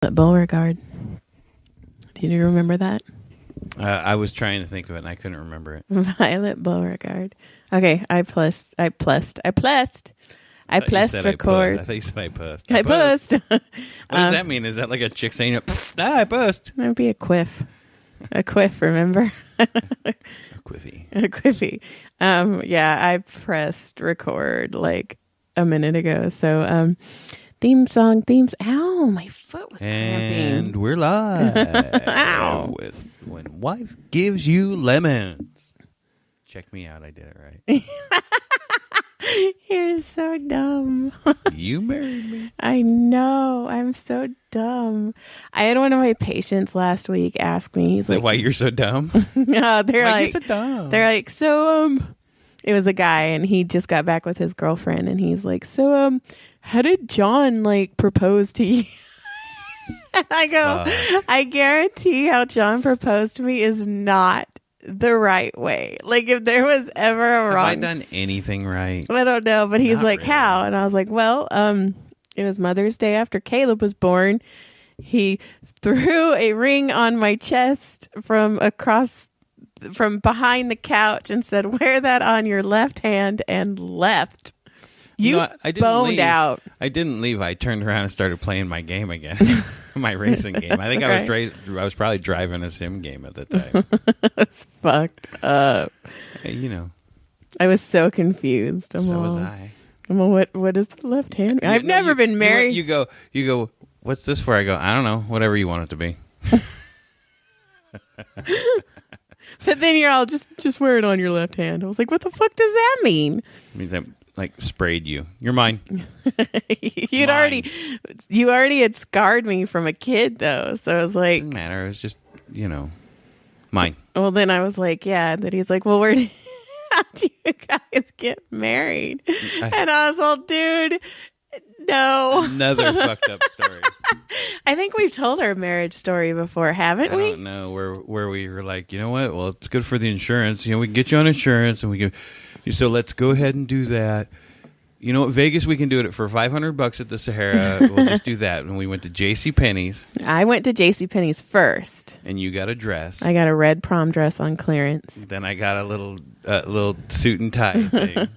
Beauregard. Do you remember that? I was trying to think of it and I couldn't remember it. Violet Beauregard. Okay, I pressed record. I thought you said I pussed. I pussed. What does that mean? Is that like a chick saying, I pussed? That would be a quiff. A quiff, remember? A quiffy. A quiffy. Yeah, I pressed record like a minute ago. So, themes. Ow, my foot was cramping. And we're live. Ow. With When Wife Gives You Lemons. Check me out. I did it right. You're so dumb. You married me. I know. I'm so dumb. I had one of my patients last week ask me. He's like, "Why you're so dumb?" No, they're Why like, you so dumb? They're like, so it was a guy, and he just got back with his girlfriend, and he's like, so how did John like propose to you? And I go, I guarantee how John proposed to me is not the right way. Like, if there was ever a wrong, Have I done anything right? I don't know, but he's Not like, really. how? And I was like, well, it was Mother's Day after Caleb was born. He threw a ring on my chest from behind the couch and said, wear that on your left hand, and left. You No, I didn't boned leave. out. I didn't leave. I turned around and started playing my game again. My racing game. I think That's I was probably driving a sim game at the time. It's fucked up. Hey, you know, I was so confused. so was I. I'm all, what is the left hand? I've never been married. You go, what's this for? I go, I don't know. Whatever you want it to be. But then you're all, just wear it on your left hand. I was like, what the fuck does that mean? It means I like sprayed you. You're mine. You Mine. already had scarred me from a kid, though. So I was like, Doesn't matter. It was just, mine. well, then I was like, yeah. And then he's like, well, how'd you guys get married? And I was all, dude, no. Another fucked up story. I think we've told our marriage story before, haven't I we? don't know where we were like, you know what? Well, it's good for the insurance. We can get you on insurance, and so let's go ahead and do that. You know what? Vegas, we can do it for $500 at the Sahara. We'll just do that. And we went to JCPenney's. I went to JCPenney's first. And you got a dress. I got a red prom dress on clearance. Then I got a little suit and tie thing.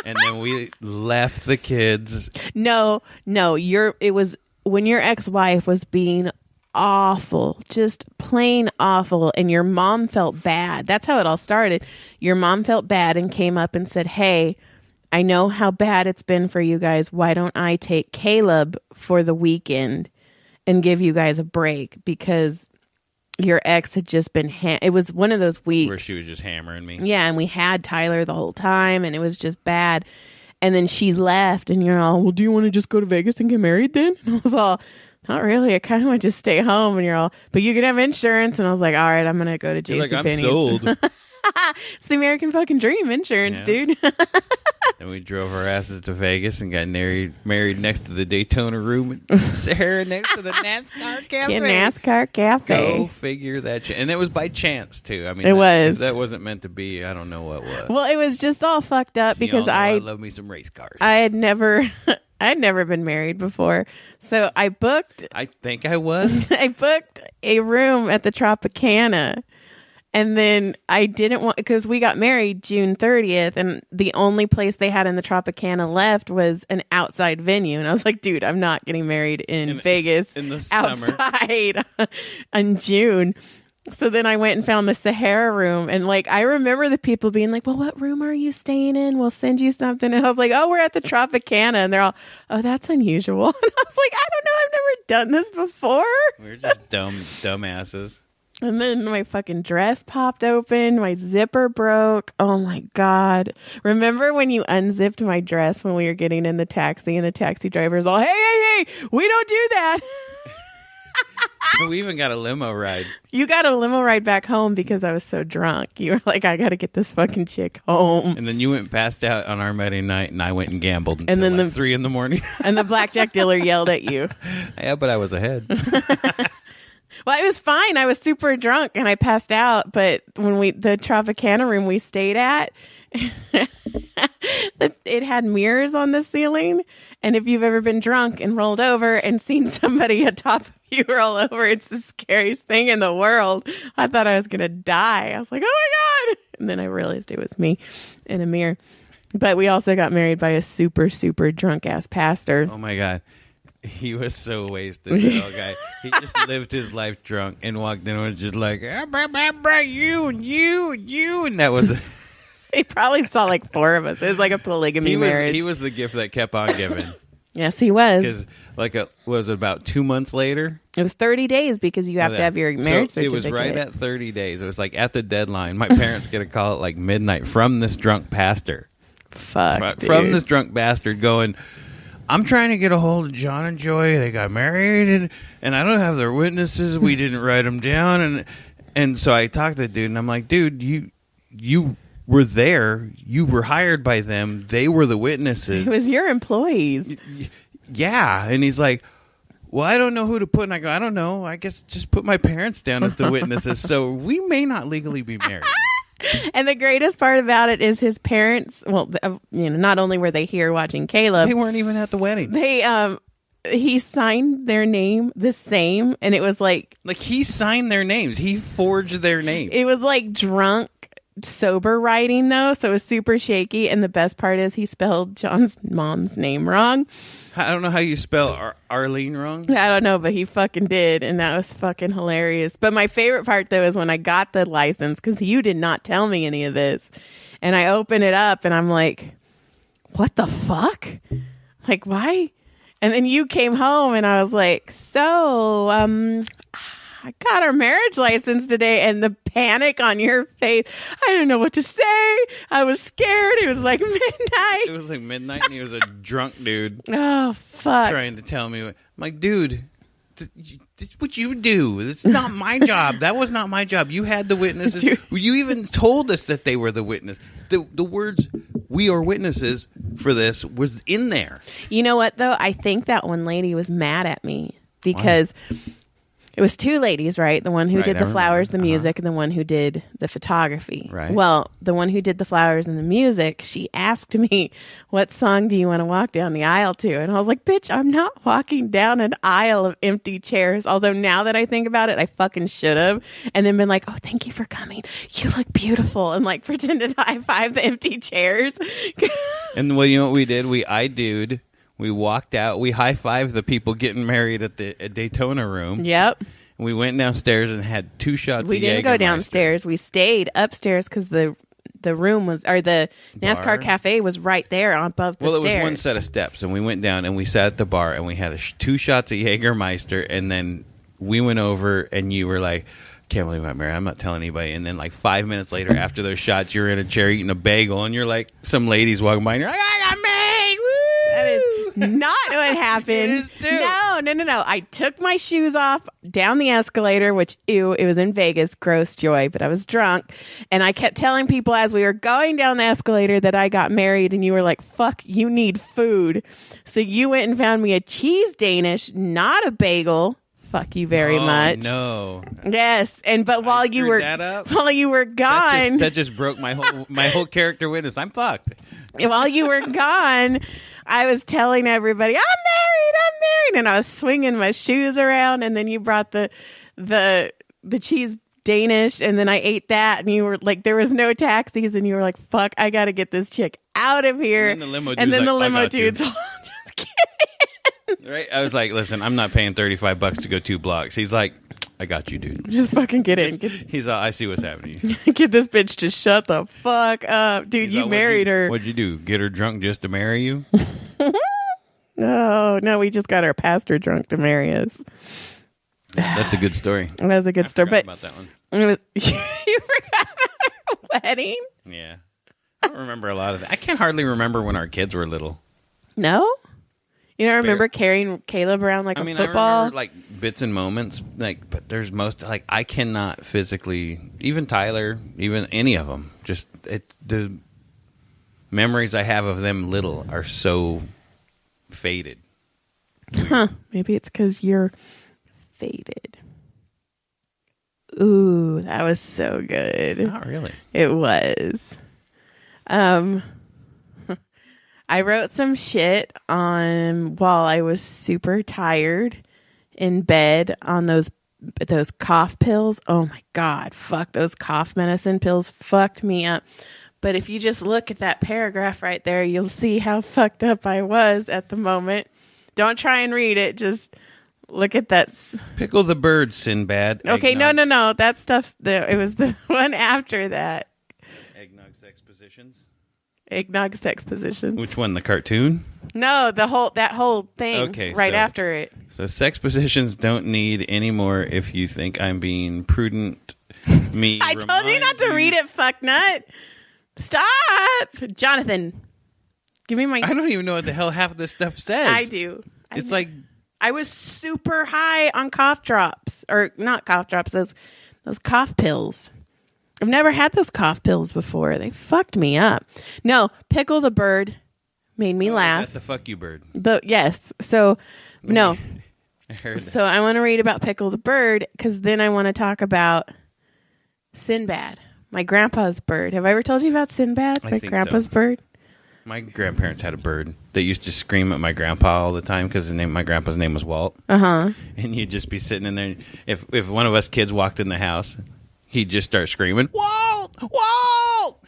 And then we left the kids. No, it was when your ex-wife was being awful, just plain awful, and your mom felt bad. That's how it all started. Your mom felt bad and came up and said, hey, I know how bad it's been for you guys. Why don't I take Caleb for the weekend and give you guys a break? Because your ex had just been it was one of those weeks Where she was just hammering me. Yeah, and we had Tyler the whole time, and it was just bad. And then she left, and you're all, well, do you want to just go to Vegas and get married then? And I was all, not really. I kind of want to just stay home. And you're all, but you can have insurance. And I was like, all right, I'm going to go to JCPenney's. Like, I'm sold. It's the American fucking dream, insurance, dude. Then we drove our asses to Vegas and got married next to the Daytona room and Sahara next to the NASCAR cafe. NASCAR cafe. Go figure that. And it was by chance, too. I mean, it was. If that wasn't meant to be, I don't know what was. Well, it was just all fucked up because I love me some race cars. I had never been married before. So I think I was. I booked a room at the Tropicana. And then I didn't want, because we got married June 30th, and the only place they had in the Tropicana left was an outside venue. And I was like, dude, I'm not getting married in Vegas in the summer. Outside in June. So then I went and found the Sahara room. And like, I remember the people being like, well, what room are you staying in? We'll send you something. And I was like, oh, we're at the Tropicana. And they're all, oh, that's unusual. And I was like, I don't know. I've never done this before. We're just dumbasses. And then my fucking dress popped open. My zipper broke. Oh, my God. Remember when you unzipped my dress when we were getting in the taxi and the taxi driver's all, hey, we don't do that. We even got a limo ride. You got a limo ride back home because I was so drunk. You were like, I got to get this fucking chick home. And then you went passed out on our wedding night, and I went and gambled until then like 3 a.m. And the blackjack dealer yelled at you. Yeah, but I was ahead. Well, it was fine. I was super drunk and I passed out. But when the Tropicana room we stayed at, It had mirrors on the ceiling. And if you've ever been drunk and rolled over and seen somebody atop of you roll over, it's the scariest thing in the world. I thought I was going to die. I was like, oh my God. And then I realized it was me in a mirror. But we also got married by a super, super drunk ass pastor. Oh my God. He was so wasted, that old guy. He just lived his life drunk and walked in and was just like, you and you and you. And that was... He probably saw like 4 of us. It was like a polygamy marriage. He was the gift that kept on giving. Yes, he was. Because was it about 2 months later? It was 30 days because you have to have your marriage certificate. It was right at 30 days. It was like at the deadline. My parents get a call at like midnight from this drunk pastor. Fuck, From this drunk bastard going... I'm trying to get a hold of John and Joy. They got married, and I don't have their witnesses. We didn't write them down, and so I talked to the dude, and I'm like, dude, you were there. You were hired by them. They were the witnesses. It was your employees. Yeah, and he's like, well, I don't know who to put, and I go, I don't know. I guess just put my parents down as the witnesses, so we may not legally be married. And the greatest part about it is his parents. Well, not only were they here watching Caleb, they weren't even at the wedding. He signed their name the same, and it was like he signed their names. He forged their names. It was like drunk, sober writing though, so it was super shaky. And the best part is he spelled John's mom's name wrong. I don't know how you spell Arlene wrong. I don't know, but he fucking did, and that was fucking hilarious. But my favorite part, though, is when I got the license, because you did not tell me any of this. And I open it up, and I'm like, what the fuck? Like, why? And then you came home, and I was like, so, I got our marriage license today, and the panic on your face. I didn't know what to say. I was scared. It was like midnight. It was like midnight, and he was a drunk dude. Oh, fuck. Trying to tell me. I'm like, dude, this is what you do. It's not my job. That was not my job. You had the witnesses. Dude. You even told us that they were the witness. The words, we are witnesses for this, was in there. You know what, though? I think that one lady was mad at me because... It was 2 ladies, right? The one who did the flowers, the music, and the one who did the photography. Right. Well, the one who did the flowers and the music, she asked me, what song do you want to walk down the aisle to? And I was like, bitch, I'm not walking down an aisle of empty chairs. Although now that I think about it, I fucking should have. And then been like, oh, thank you for coming. You look beautiful. And like pretended to high five the empty chairs. And well, you know what we did? We I-do'd. We walked out. We high-fived the people getting married at the Daytona room. Yep. And we went downstairs and had 2 shots of We didn't go downstairs. We stayed upstairs because the room was, or the NASCAR cafe was right there above the stairs. Well, it was one set of steps, and we went down and we sat at the bar and we had 2 shots of Jägermeister, and then we went over and you were like, can't believe I'm married. I'm not telling anybody. And then like 5 minutes later, after those shots, you're in a chair eating a bagel, and you're like, some ladies walking by, and you're like, I got married. Woo! That is not what happened. It is too. No. I took my shoes off down the escalator, which, ew, it was in Vegas. Gross, Joy, but I was drunk. And I kept telling people as we were going down the escalator that I got married, and you were like, fuck, you need food. So you went and found me a cheese Danish, not a bagel. Fuck you very much. No. Yes, but while you were gone, that just broke my whole character witness. I'm fucked. While you were gone, I was telling everybody, I'm married, and I was swinging my shoes around, and then you brought the cheese Danish, and then I ate that, and you were like, there was no taxis, and you were like, fuck, I got to get this chick out of here. And then the limo dude's like, just kidding. Right? I was like, listen, I'm not paying $35 to go 2 blocks. He's like, I got you, dude. Just fucking get in. He's like, I see what's happening. Get this bitch to shut the fuck up. Dude, you married her. What'd you do? Get her drunk just to marry you? No, we just got our pastor drunk to marry us. That's a good story. That was a good story. But about that one. It was, you forgot about our wedding? Yeah. I don't remember a lot of that. I can't hardly remember when our kids were little. No? You don't remember carrying Caleb around like a football? I remember like bits and moments, but there's most like I cannot physically, even Tyler, even any of them. Just the memories I have of them little are so faded. Huh? Maybe it's because you're faded. Ooh, that was so good. Not really. It was. I wrote some shit on while I was super tired in bed on those cough pills. Oh my God. Fuck, those cough medicine pills fucked me up. But if you just look at that paragraph right there, you'll see how fucked up I was at the moment. Don't try and read it. Just look at that. Pickle the bird, Sinbad. Okay, no. That stuff's there. It was the one after that. Eggnog sex positions. Eggnog sex positions. Which one? The cartoon? No, that whole thing. Okay, right so- after it. So sex positions don't need any more if you think I'm being prudent. I told you not to read it, fucknut. Stop, Jonathan. Give me my. I don't even know what the hell half of this stuff says. I do. It's like I was super high on cough drops, or not cough drops. Those cough pills. I've never had those cough pills before. They fucked me up. No, Pickle the bird made me laugh. Is that the fuck you bird. Yes. So no. I heard So I want to read about Pickle the bird because then I want to talk about Sinbad, my grandpa's bird. Have I ever told you about Sinbad, I my think grandpa's so. bird? My grandparents had a bird that used to scream at my grandpa all the time because my grandpa's name was Walt. Uh-huh. And you'd just be sitting in there. If one of us kids walked in the house, he'd just start screaming, Walt! Walt!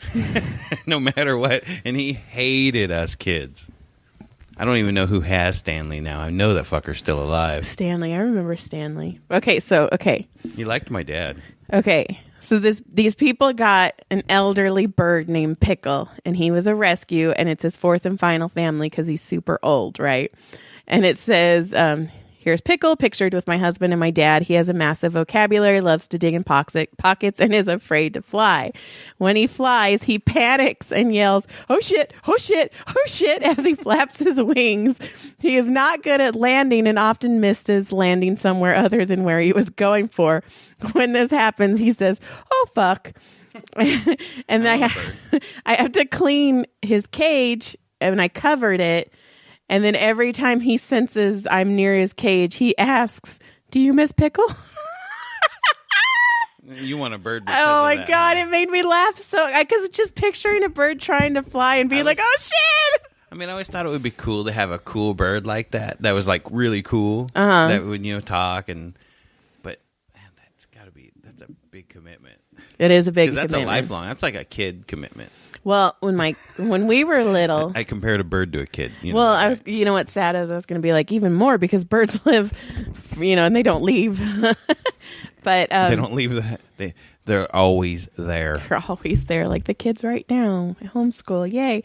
No matter what. And he hated us kids. I don't even know who has Stanley now. I know that fucker's still alive. Stanley. I remember Stanley. Okay. He liked my dad. Okay. So these people got an elderly bird named Pickle, and he was a rescue, and it's his fourth and final family because he's super old, right? And it says, here's Pickle, pictured with my husband and my dad. He has a massive vocabulary, loves to dig in pockets, and is afraid to fly. When he flies, he panics and yells, oh shit, oh shit, oh shit, as he flaps his wings. He is not good at landing and often misses landing somewhere other than where he was going for. When this happens, he says, oh fuck. And I have to clean his cage, and I covered it. And then every time he senses I'm near his cage, he asks, do you miss Pickle? You want a bird. Oh my God. It made me laugh because it's just picturing a bird trying to fly and being like, oh shit. I mean, I always thought it would be cool to have a cool bird like that. That was like really cool. Uh-huh. That would, talk but man, that's a big commitment. It is a big Because commitment. that's a lifelong. That's like a kid commitment. Well, when we were little, I compared a bird to a kid. well, what's sad is I was going to be like even more because birds live, and they don't leave. But they don't leave that. They're always there. They're always there, like the kids right now. Homeschool, yay!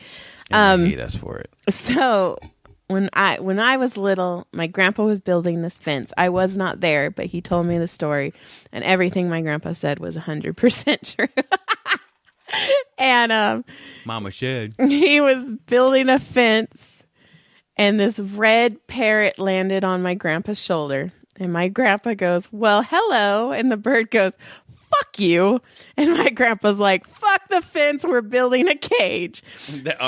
And they hate us for it. So when I was little, my grandpa was building this fence. I was not there, but he told me the story, and everything my grandpa said was 100% true. And Mama shed. he was building a fence, and this red parrot landed on my grandpa's shoulder. And my grandpa goes, well, hello. And the bird goes, fuck you. And my grandpa's like, fuck the fence. We're building a cage.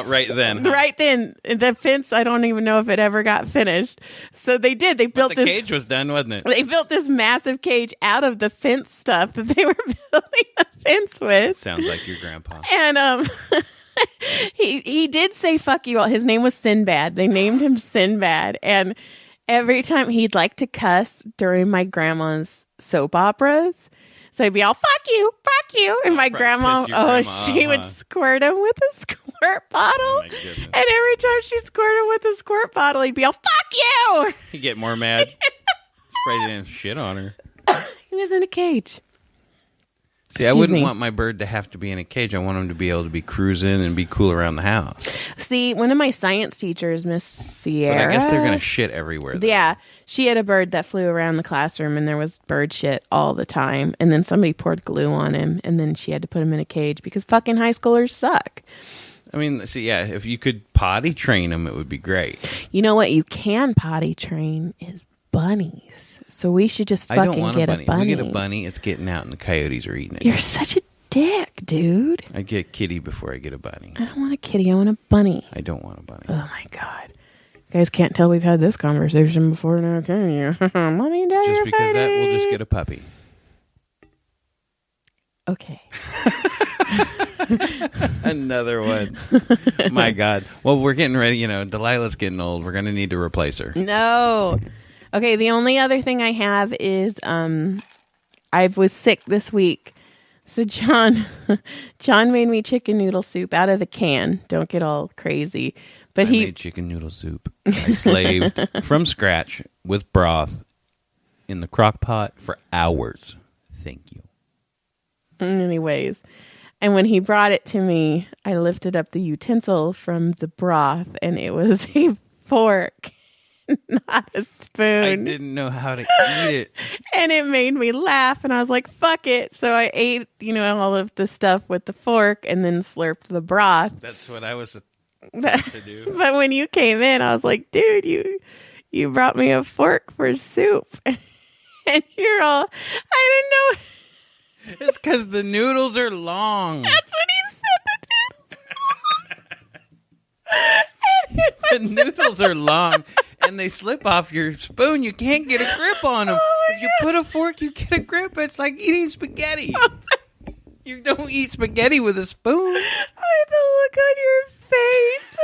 Right then. Right then. The fence, I don't even know if it ever got finished. So they did. They built The cage was done, wasn't it? They built this massive cage out of the fence stuff that they were building the fence with. Sounds like your grandpa. And he did say fuck you all. His name was Sinbad. They named him Sinbad. And every time he'd like to cuss during my grandma's soap operas. So he'd be all, fuck you. And my grandma, she would squirt him with a squirt bottle. Oh my goodness. And every time she squirted him with a squirt bottle, he'd be all, fuck you. He'd get more mad. Spray damn shit on her. He was in a cage. See, I wouldn't want my bird to have to be in a cage. I want him to be able to be cruising and be cool around the house. See, one of my science teachers, Miss Sierra. But I guess they're going to shit everywhere. Though. Yeah. She had a bird that flew around the classroom, and there was bird shit all the time. And then somebody poured glue on him, and then she had to put him in a cage because fucking high schoolers suck. I mean, see, yeah, if you could potty train them, it would be great. You know what you can potty train is bunnies. So we should just fucking I don't want get a bunny. a bunny. If we get a bunny, it's getting out and the coyotes are eating it. You're such a dick, dude. I get a kitty before I get a bunny. I don't want a kitty. I want a bunny. I don't want a bunny. Oh, my God. You guys can't tell we've had this conversation before now, can you? Mommy and Daddy Just are because of that, fighting. we'll just get a puppy. Okay. Another one. My God. Well, we're getting ready. Delilah's getting old. We're going to need to replace her. No. Okay, the only other thing I have is I was sick this week. So John made me chicken noodle soup out of the can. Don't get all crazy. But I made chicken noodle soup. I slaved from scratch with broth in the crock pot for hours. Thank you. Anyways, and when he brought it to me, I lifted up the utensil from the broth, and it was a fork, not a spoon. I didn't know how to eat it. And it made me laugh, and I was like, fuck it. So I ate, all of the stuff with the fork and then slurped the broth. That's what I was to do. But when you came in, I was like, dude, you brought me a fork for soup. And you're all, I didn't know. It's because the noodles are long. That's what he said, The noodles are long, and they slip off your spoon. You can't get a grip on them. If you put a fork, you get a grip. It's like eating spaghetti. You don't eat spaghetti with a spoon. I had the look on your face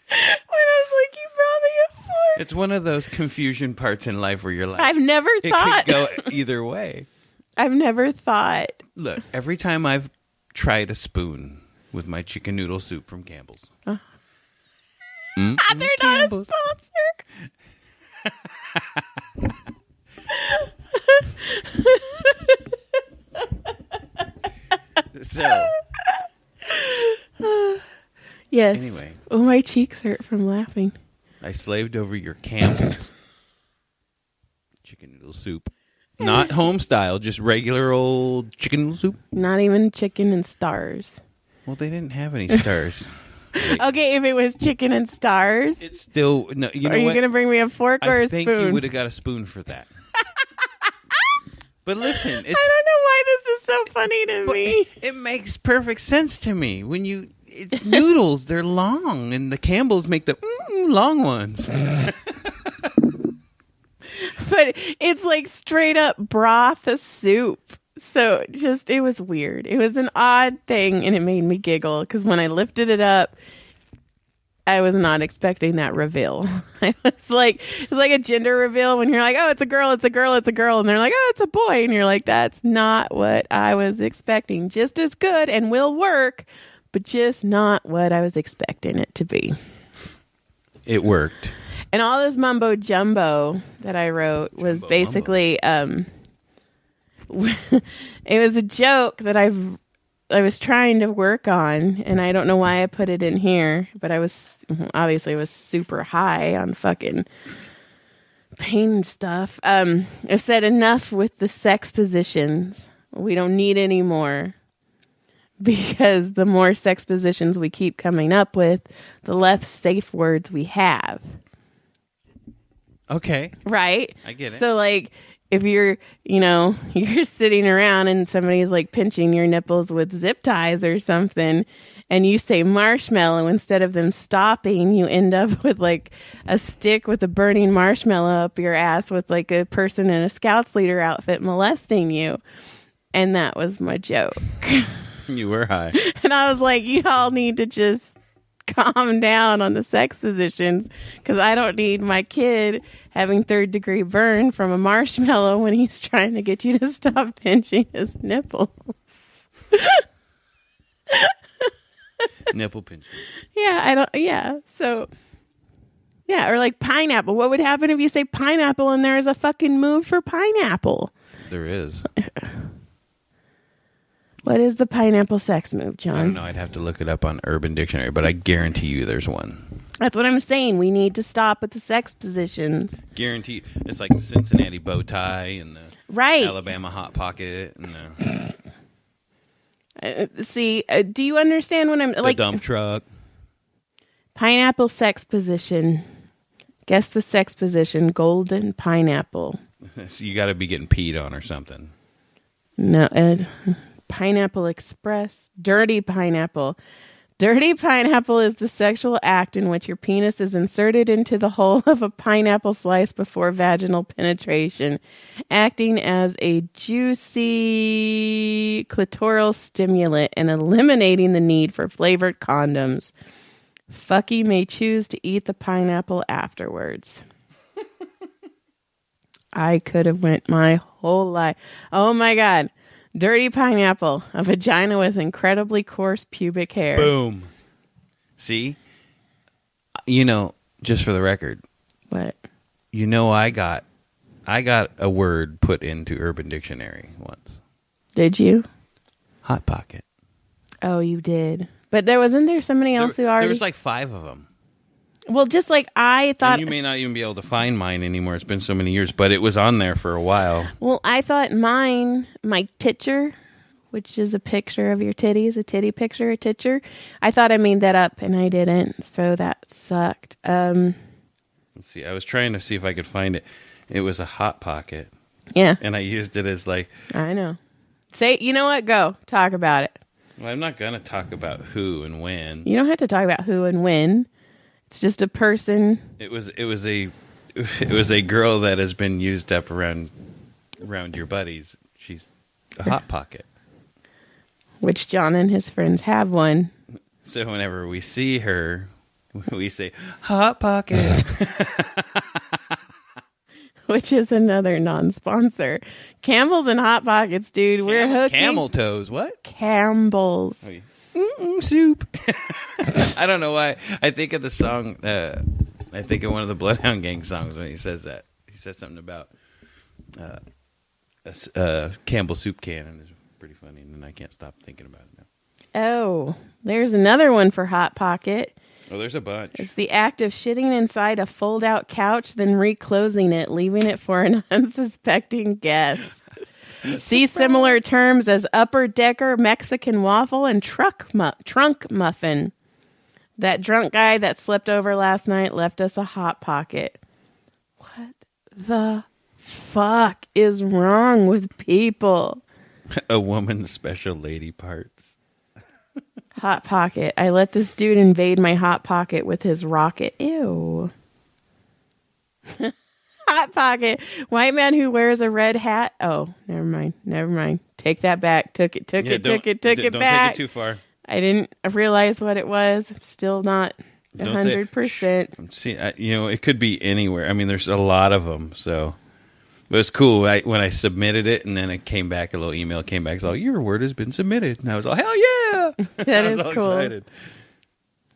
when I was like, you brought me a fork. It's one of those confusion parts in life where you're like, I've never thought. It could go either way. I've never thought. Look, every time I've tried a spoon with my chicken noodle soup from Campbell's. They're Campbell's. not a So, sponsor. Yes. anyway, Oh, my cheeks hurt from laughing. I slaved over your Campbell's chicken noodle soup. Not home style, just regular old chicken noodle soup. Not even chicken and stars. Well, they didn't have any stars. Okay, if it was chicken and stars, It's still no. You know are you what? going to bring me a fork or I a think spoon? you would have got a spoon for that. But listen, I don't know why this is so funny to me. it makes perfect sense to me when it's noodles. They're long, and the Campbells make the long ones. But it's like straight up broth soup. So it was weird. It was an odd thing, and it made me giggle because when I lifted it up, I was not expecting that reveal. It's like a gender reveal when you're like, oh, it's a girl, it's a girl, it's a girl. And they're like, oh, it's a boy. And you're like, that's not what I was expecting. Just as good and will work, but just not what I was expecting it to be. It worked. And all this mumbo jumbo that I wrote was basically, it was a joke that I was trying to work on, and I don't know why I put it in here, but I was super high on fucking pain stuff. I said enough with the sex positions. We don't need any more. Because the more sex positions we keep coming up with, the less safe words we have. Okay. Right? I get it. So, like, if you're sitting around and somebody's, like, pinching your nipples with zip ties or something, and you say marshmallow, instead of them stopping, you end up with, like, a stick with a burning marshmallow up your ass with, like, a person in a Scouts leader outfit molesting you. And that was my joke. You were high. And I was like, y'all need to just calm down on the sex positions because I don't need my kid having third-degree burn from a marshmallow when he's trying to get you to stop pinching his nipples. Nipple pinching. So, or like pineapple. What would happen if you say pineapple and there's a fucking move for pineapple? There is. What is the pineapple sex move, John? I don't know. I'd have to look it up on Urban Dictionary, but I guarantee you there's one. That's what I'm saying. We need to stop with the sex positions. Guarantee. It's like the Cincinnati bow tie and the Alabama hot pocket and the... do you understand what I'm... the like dump truck. Pineapple sex position. Guess the sex position. Golden pineapple. So you got to be getting peed on or something. No, Pineapple Express, dirty pineapple, Dirty pineapple is the sexual act in which your penis is inserted into the hole of a pineapple slice before vaginal penetration, acting as a juicy clitoral stimulant and eliminating the need for flavored condoms. Fucky may choose to eat the pineapple afterwards. I could have went my whole life. Oh my God. Dirty pineapple, a vagina with incredibly coarse pubic hair. Boom. See? Just for the record. What? I got a word put into Urban Dictionary once. Did you? Hot Pocket. Oh, you did. But wasn't there somebody else who already... There was like 5 of them. Well, just like I thought... And you may not even be able to find mine anymore. It's been so many years, but it was on there for a while. Well, I thought my titcher, which is a picture of your titties, a titty picture, a titcher. I thought I made that up, and I didn't, so that sucked. Let's see. I was trying to see if I could find it. It was a Hot Pocket. Yeah. And I used it as like... I know. You know what? Go. Talk about it. Well, I'm not going to talk about who and when. You don't have to talk about who and when. It's just a person. It was a girl that has been used up around your buddies. She's a Hot Pocket. Which John and his friends have one. So whenever we see her, we say, Hot Pocket. Which is another non-sponsor. Campbell's and Hot Pockets, dude. We're hooking. Camel toes. What? Campbell's. Soup. I don't know why. I think of the song. I think of one of the Bloodhound Gang songs when he says that. He says something about a Campbell soup can, and it's pretty funny. And I can't stop thinking about it now. Oh, there's another one for Hot Pocket. Oh, there's a bunch. It's the act of shitting inside a fold-out couch, then reclosing it, leaving it for an unsuspecting guest. See similar terms as upper decker, Mexican waffle, and trunk muffin. That drunk guy that slept over last night left us a Hot Pocket. What the fuck is wrong with people? A woman's special lady parts. Hot Pocket. I let this dude invade my Hot Pocket with his rocket. Ew. Hot Pocket. White man who wears a red hat. Oh, never mind. Take that back. Took it back. Don't take it too far. I didn't realize what it was. I'm still not 100%. See, it could be anywhere. I mean, there's a lot of them, so... But it was cool when I submitted it, and then it came back, a little email came back. It's all, your word has been submitted. And I was all, hell yeah! That is all cool. Excited.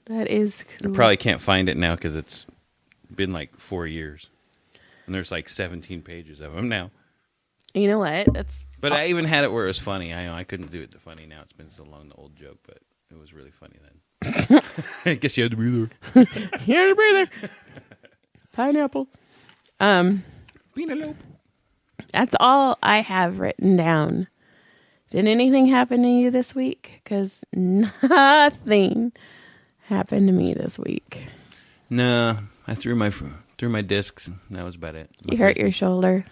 That is cool. I probably can't find it now because it's been like 4 years. And there's like 17 pages of them now. You know what? But I even had it where it was funny. I know I couldn't do it to funny now. It's been so long, the old joke, but it was really funny then. I guess you had to breathe there. You had to breathe there. Pineapple. Penelope. That's all I have written down. Did anything happen to you this week? Because nothing happened to me this week. No, I threw my discs, and that was about it. You hurt your shoulder?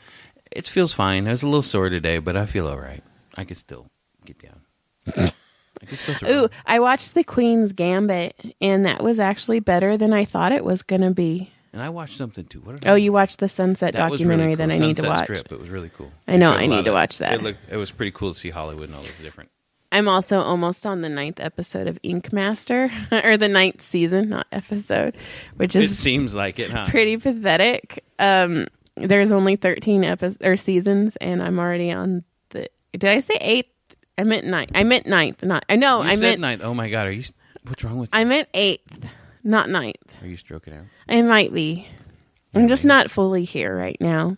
It feels fine. I was a little sore today, but I feel all right. I can still get down. I can still throw. Ooh, I watched The Queen's Gambit, and that was actually better than I thought it was going to be. And I watched something too. What you watched the Sunset documentary that I need to watch. Strip. It was really cool. I know, I need to watch that. It was pretty cool to see Hollywood and all those different. I'm also almost on the 9th episode of Ink Master, or the 9th season, not episode, which is it seems like it, huh? Pretty pathetic. There's only 13 seasons, and I'm already on the. Did I say 8th? I meant 9th. I meant 9th. Not. I know. I meant 9th. Oh my God! What's wrong with you? I meant 8th, not 9th. Are you stroking out? I might be. I'm just not fully here right now.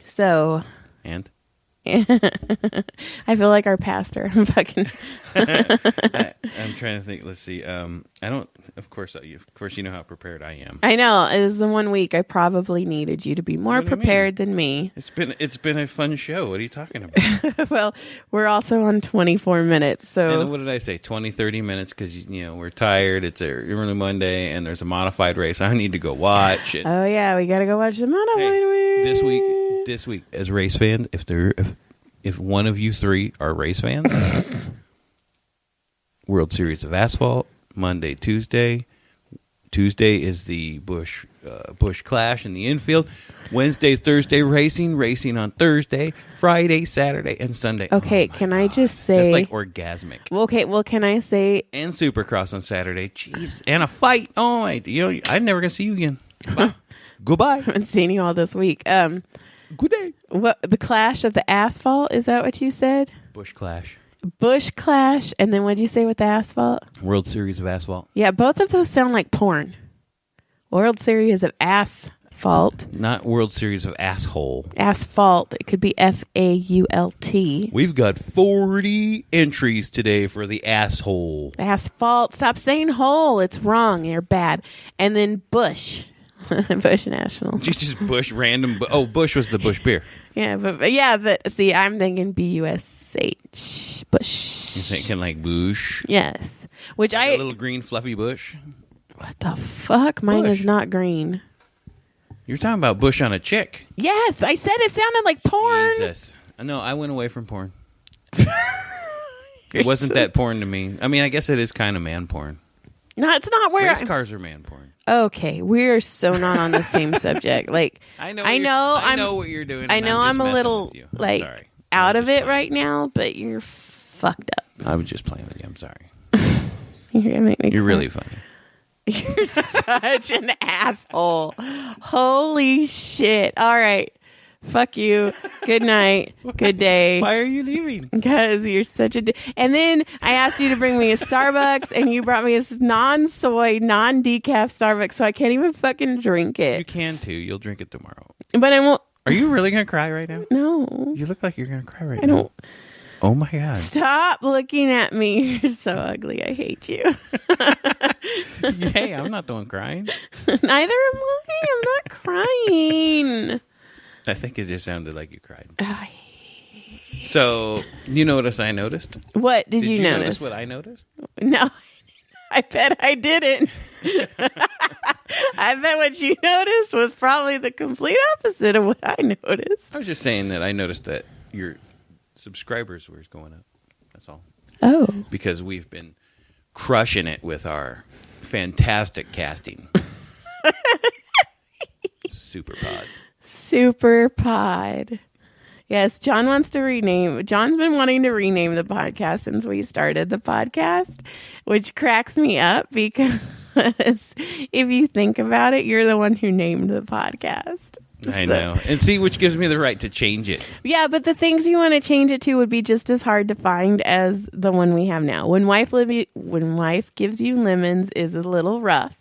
So. And? I feel like our pastor. I'm fucking. I'm trying to think. Let's see. I don't. Of course, you know how prepared I am. I know. It is the 1 week I probably needed you to be more prepared than me. It's been a fun show. What are you talking about? Well, we're also on 24 minutes. So and what did I say? 20, 30 minutes because we're tired. It's a early Monday and there's a modified race. I need to go watch it. Oh yeah, we got to go watch the modified race this week as race fans. If one of you three are race fans, World Series of Asphalt, Monday, Tuesday. Tuesday is the Busch Clash in the infield. Wednesday, Thursday racing on Thursday, Friday, Saturday, and Sunday. Okay, can I just say... That's like orgasmic. Okay, well, can I say... And Supercross on Saturday. Jeez. And a fight. Oh, I'm never going to see you again. Bye. Goodbye. I haven't seen you all this week. Good day. What, the Clash of the Asphalt, is that what you said? Busch Clash. Busch Clash, and then what'd you say with the asphalt? World Series of Asphalt. Yeah, both of those sound like porn. World Series of Asphalt. Not World Series of Asshole. Asphalt. It could be F-A-U-L-T. We've got 40 entries today for the asshole. Asphalt. Stop saying hole. It's wrong. You're bad. And then Busch. Busch National. Just Busch random. Busch was the Busch beer. Yeah, but see, I'm thinking B-U-S-H. Busch. You're thinking like Busch. Yes. Which Like a little green fluffy bush. What the fuck? Mine Busch. is not green. You're talking about Bush on a chick. Yes, I said it sounded like porn. Jesus. No, I went away from porn. It wasn't that porn to me. I mean, I guess it is kind of man porn. No, it's not where. Race cars are man porn. Okay, we're so not on the same subject. Like, I know what you're doing. I know I'm a little like sorry. out of it right now, but you're fucked up. I was just playing with you. I'm sorry. You're gonna make me You're cry. really funny. You're such an asshole. Holy shit. All right. Fuck you. Good night. Good day. Why are you leaving? Because you're such a... And then I asked you to bring me a Starbucks, and you brought me a non-soy, non-decaf Starbucks, so I can't even fucking drink You it. can too. You'll drink it tomorrow. But I won't... Are you really going to cry right now? No. You look like you're going to cry right I now. don't... Oh my God. Stop looking at me. You're so ugly. I hate you. Hey, I'm not the one crying. Neither am I. I'm not crying. I think it just sounded like you cried. Oh, So, you notice I noticed? what did Did you notice notice? what I noticed? No. I bet I didn't. I bet what you noticed was probably the complete opposite of what I noticed. I was just saying that I noticed that your subscribers were going up. That's all. Oh. Because we've been crushing it with our fantastic casting. Super Pod. Yes, John wants to rename. John's been wanting to rename the podcast since we started the podcast, which cracks me up because if you think about it, you're the one who named the podcast. I know. And see, which gives me the right to change it. Yeah, but the things you want to change it to would be just as hard to find as the one we have now. When Wife Gives You Lemons is a little rough,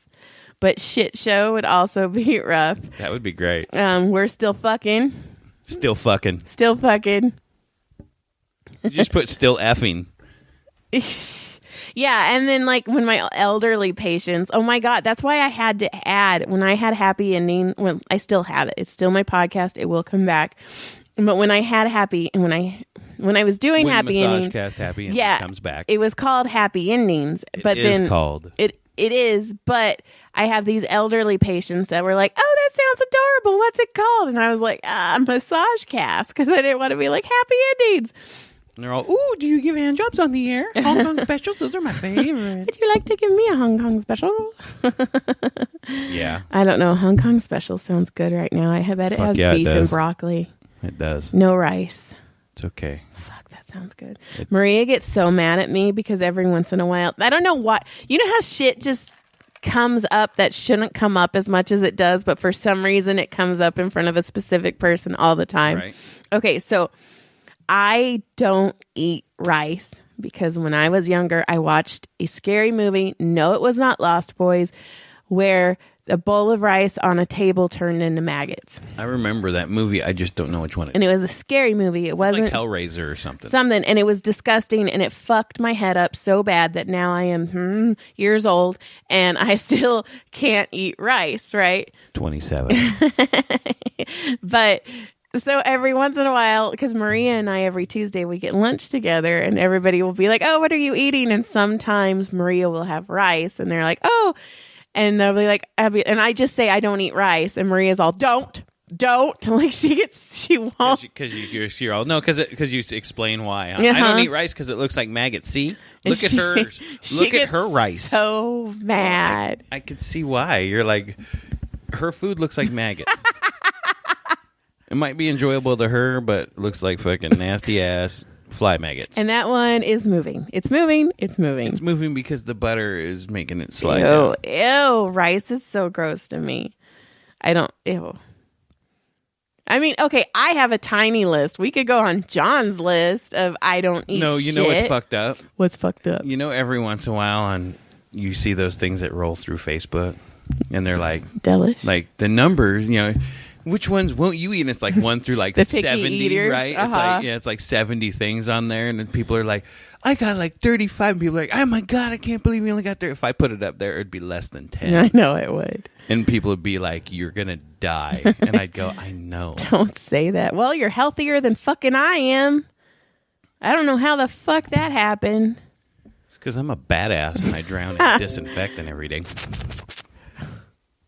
but Shit Show would also be rough. That would be great. We're still fucking. Still fucking. Still fucking. You just put still effing. Yeah, and then like when my elderly patients, oh my God, that's why I had to add, when I had Happy Ending, well, I still have it. It's still my podcast. It will come back. But when I had Happy, and when I was doing when Happy Massage Endings, Cast Happy Endings yeah, comes back. It was called Happy Endings. But It is then called. It is, but I have these elderly patients that were like, oh, that sounds adorable. What's it called? And I was like, Massage Cast, because I didn't want to be like Happy Endings. And they're all, ooh, do you give hand jobs on the air? Hong Kong specials, those are my favorite. Would you like to give me a Hong Kong special? Yeah. I don't know. Hong Kong special sounds good right now. I bet it Fuck has yeah, it beef and does. broccoli. It does. No rice. It's okay. Fuck, that sounds good. Maria gets so mad at me because every once in a while, I don't know why. You know how shit just comes up that shouldn't come up as much as it does, but for some reason it comes up in front of a specific person all the time. Right. Okay, so I don't eat rice because when I was younger, I watched a scary movie. No, it was not Lost Boys, where a bowl of rice on a table turned into maggots. I remember that movie. I just don't know which one it is. And it was a scary movie. It wasn't like Hellraiser or something. and it was disgusting, and it fucked my head up so bad that now I am years old and I still can't eat rice, right? 27. But so every once in a while, because Maria and I, every Tuesday, we get lunch together and everybody will be like, oh, what are you eating? And sometimes Maria will have rice and they're like, oh, and they'll be like, and I just say, I don't eat rice. And Maria's all, don't don't. Like she won't. Because you're all no, because you explain why. I don't eat rice because it looks like maggots. See, look at hers. Look at her rice. So mad. I could see why. You're like, her food looks like maggots. It might be enjoyable to her, but looks like fucking nasty ass fly maggots. And that one is moving. It's moving. It's moving. It's moving because the butter is making it slide down. Ew. Rice is so gross to me. Ew. I mean, okay, I have a tiny list. We could go on John's list of I don't eat No, you know what's fucked up? What's fucked up? You know, every once in a while you see those things that roll through Facebook, and they're like... Delish. Like, the numbers, which ones won't you eat? And it's like 1 through like 70, eaters. right? It's like 70 things on there, and then people are like, I got like 35, and people are like, oh my God, I can't believe you only got 30. If I put it up there, it'd be less than 10. I know it would. And people would be like, you're going to die. And I'd go, I know. Don't say that. Well, you're healthier than fucking I am. I don't know how the fuck that happened. It's because I'm a badass and I drown in disinfectant every day.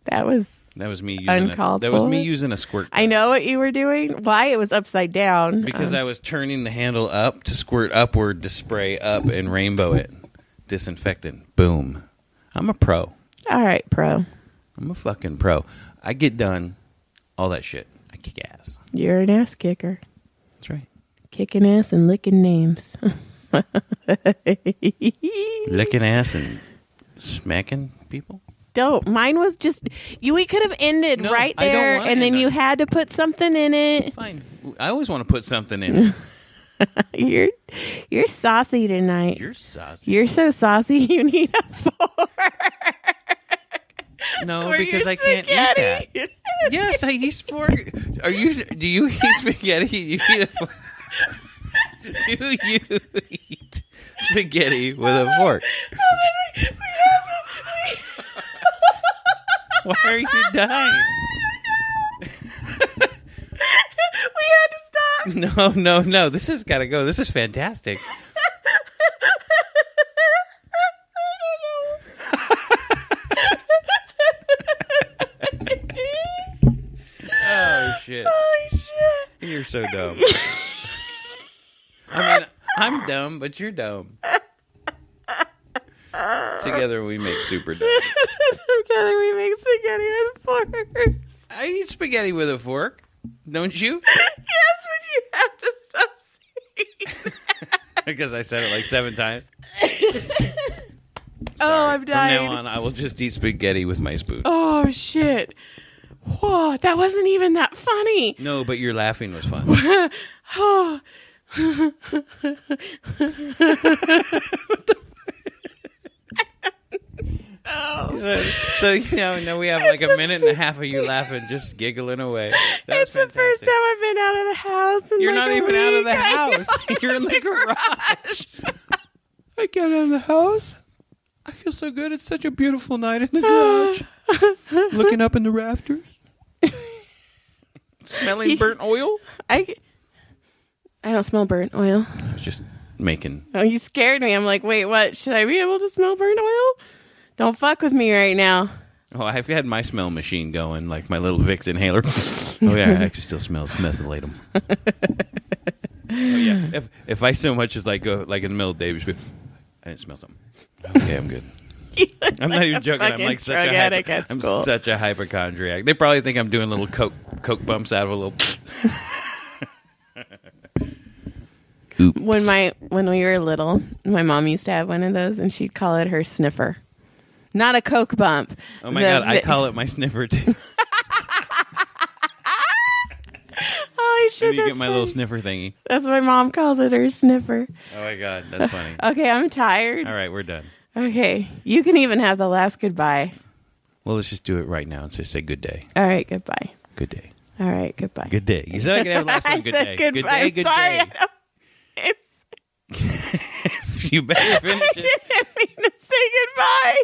That was me using uncalled that was me using a squirt gun. I know what you were doing. Why? It was upside down. Because I was turning the handle up to squirt upward to spray up and rainbow it. Disinfectant. Boom. I'm a pro. All right, pro. I'm a fucking pro. I get done all that shit. I kick ass. You're an ass kicker. That's right. Kicking ass and licking names. Licking ass and smacking people? Don't. Mine was just we could have ended right there, and then you had to put something in it. Fine. I always want to put something in it. You're saucy tonight. You're saucy. You're so saucy. You need a fork. No, because I can't eat that. Yes, I eat spaghetti. Do you eat spaghetti? You eat do you eat spaghetti with a fork? Why are you dying? We had to stop. No. This has got to go. This is fantastic. Oh, shit. Holy shit. You're so dumb. I mean, I'm dumb, but you're dumb. Together we make super dumb. Together we make spaghetti with forks. I eat spaghetti with a fork. Don't you? Yes, but you have to stop saying that. Because I said it like 7 times. Oh, I'm dying. From now on, I will just eat spaghetti with my spoon. Oh, shit. Whoa, that wasn't even that funny. No, but your laughing was fun. Oh. So now we have like a minute and a half of you laughing, just giggling away. It's the first time I've been out of the house. You're not even out of the house. You're in the garage. I got out of the house. I feel so good. It's such a beautiful night in the garage. Looking up in the rafters. Smelling burnt oil. I don't smell burnt oil. I was just making. Oh, you scared me. I'm like, wait, what? Should I be able to smell burnt oil? Don't fuck with me right now. Oh, I've had my smell machine going, like my little Vicks inhaler. Oh yeah, it actually still smells methylatum. Oh yeah. If I so much as like go like in the middle of the day, I didn't smell something. Okay, I'm good. I'm not even joking. I'm like such a hypochondriac. They probably think I'm doing little coke bumps out of a little. When we were little, my mom used to have one of those, and she'd call it her sniffer, not a coke bump. Oh my God, I call it my sniffer too. Holy shit! You get my little sniffer thingy. That's what my mom calls it, her sniffer. Oh my God, that's funny. Okay, I'm tired. All right, we're done. Okay, you can even have the last goodbye. Well, let's just do it right now and just say good day. All right, goodbye. Good day. All right, goodbye. Good day. You said I could have the last one. Good day. Goodbye. Good day. Good sorry, day. You better finish it. I didn't mean to say goodbye.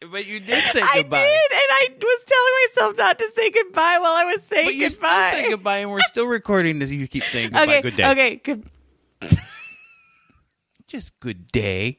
But you did say I goodbye. did, and I was telling myself not to say goodbye while I was saying but you goodbye. Still say goodbye, and we're still recording this. You keep saying goodbye. Okay, good day. Okay, good. Just good day.